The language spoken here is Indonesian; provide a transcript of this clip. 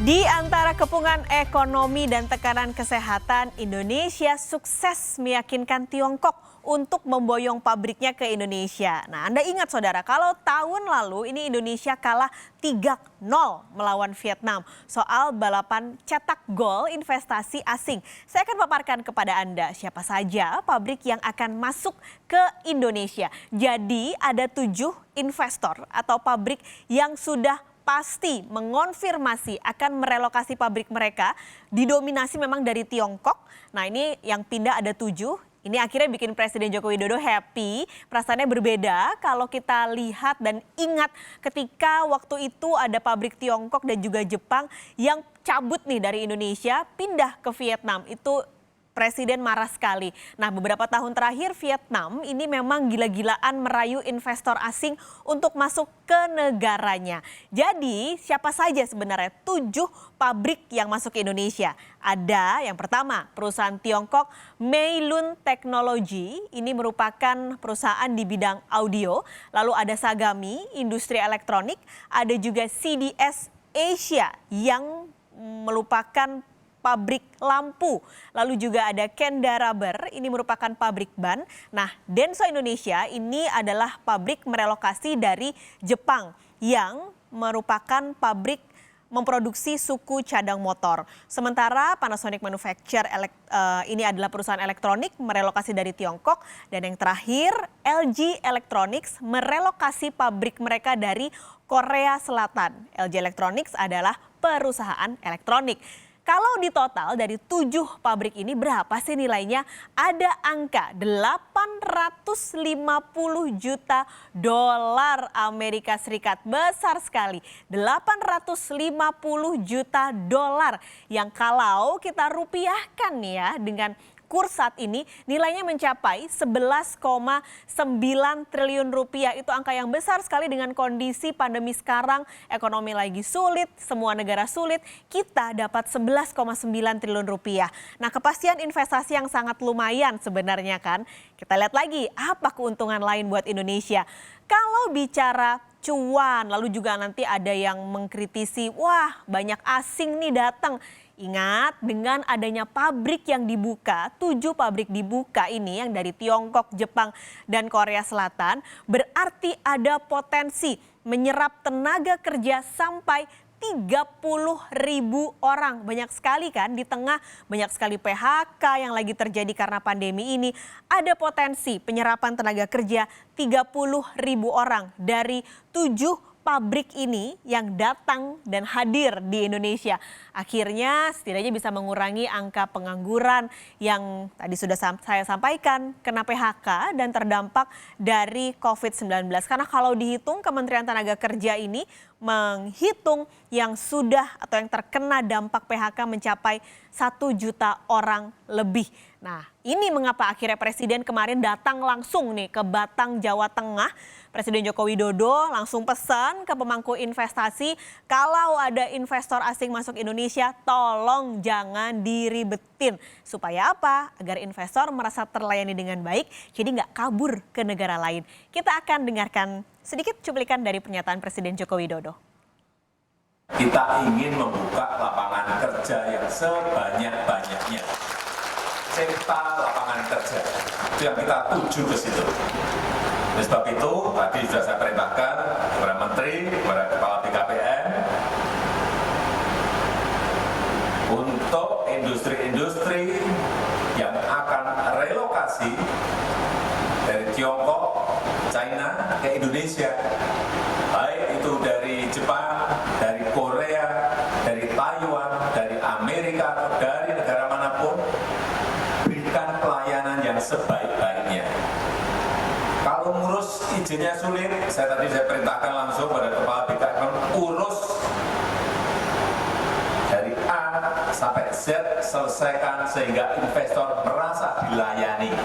Di antara kepungan ekonomi dan tekanan kesehatan, Indonesia sukses meyakinkan Tiongkok untuk memboyong pabriknya ke Indonesia. Nah, Anda ingat saudara, kalau tahun lalu ini Indonesia kalah 3-0 melawan Vietnam soal balapan cetak gol investasi asing. Saya akan paparkan kepada Anda siapa saja pabrik yang akan masuk ke Indonesia. Jadi ada 7 investor atau pabrik yang sudah pasti mengonfirmasi akan merelokasi pabrik mereka, didominasi memang dari Tiongkok. Nah, ini yang pindah ada 7. Ini akhirnya bikin Presiden Joko Widodo happy. Perasaannya berbeda kalau kita lihat dan ingat ketika waktu itu ada pabrik Tiongkok dan juga Jepang yang cabut nih dari Indonesia pindah ke Vietnam. Itu Presiden marah sekali. Nah, beberapa tahun terakhir Vietnam ini memang gila-gilaan merayu investor asing untuk masuk ke negaranya. Jadi siapa saja sebenarnya 7 pabrik yang masuk ke Indonesia? Ada yang pertama perusahaan Tiongkok Meilun Technology. Ini merupakan perusahaan di bidang audio. Lalu ada Sagami, industri elektronik. Ada juga CDS Asia yang merupakan pabrik lampu. Lalu juga ada Kenda Rubber, ini merupakan pabrik ban. Nah, Denso Indonesia ini adalah pabrik merelokasi dari Jepang yang merupakan pabrik memproduksi suku cadang motor. Sementara Panasonic Manufacture ini adalah perusahaan elektronik merelokasi dari Tiongkok. Dan yang terakhir LG Electronics merelokasi pabrik mereka dari Korea Selatan. LG Electronics adalah perusahaan elektronik. Kalau di total dari 7 pabrik ini berapa sih nilainya? Ada angka 850 juta dolar Amerika Serikat. Besar sekali. 850 juta dolar yang kalau kita rupiahkan nih ya dengan kurs saat ini nilainya mencapai 11,9 triliun rupiah. Itu angka yang besar sekali dengan kondisi pandemi sekarang, ekonomi lagi sulit, semua negara sulit, kita dapat 11,9 triliun rupiah. Nah, kepastian investasi yang sangat lumayan sebenarnya kan. Kita lihat lagi apa keuntungan lain buat Indonesia. Kalau bicara cuan, lalu juga nanti ada yang mengkritisi, wah banyak asing nih datang. Ingat, dengan adanya pabrik yang dibuka, 7 pabrik dibuka ini yang dari Tiongkok, Jepang, dan Korea Selatan, berarti ada potensi menyerap tenaga kerja sampai 30.000 orang. Banyak sekali kan, di tengah banyak sekali PHK yang lagi terjadi karena pandemi ini. Ada potensi penyerapan tenaga kerja 30.000 orang dari 7 pabrik ini yang datang dan hadir di Indonesia. Akhirnya setidaknya bisa mengurangi angka pengangguran yang tadi sudah saya sampaikan, kena PHK dan terdampak dari COVID-19. Karena kalau dihitung Kementerian Tenaga Kerja ini menghitung yang sudah atau yang terkena dampak PHK mencapai 1 juta orang lebih. Nah, ini mengapa akhirnya Presiden kemarin datang langsung nih ke Batang, Jawa Tengah. Presiden Joko Widodo langsung pesan ke pemangku investasi, kalau ada investor asing masuk Indonesia, tolong jangan diribetin. Supaya apa? Agar investor merasa terlayani dengan baik, jadi nggak kabur ke negara lain. Kita akan dengarkan sedikit cuplikan dari pernyataan Presiden Joko Widodo. Kita ingin membuka lapangan kerja yang sebanyak-banyaknya. Cipta lapangan kerja, itu yang kita tuju ke situ. Oleh sebab itu, tadi sudah saya perintahkan kepada Menteri, kepada Kepala BKPM, untuk industri-industri yang akan relokasi dari Tiongkok, China ke Indonesia, baik itu dari Jepang, dari Korea, dari Taiwan, dari Amerika, atau dari negara manapun, berikan pelayanan yang sebaik-baiknya. Kalau ngurus izinnya sulit, saya perintahkan langsung pada Kepala BKPM, urus dari A sampai Z, selesaikan sehingga investor merasa dilayani.